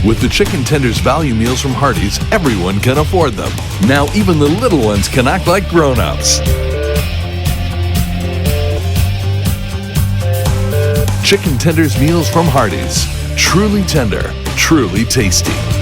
With the chicken tenders value meals from Hardee's, everyone can afford them. Now even the little ones can act like grown-ups. Chicken tenders meals from Hardee's. Truly tender, truly tasty.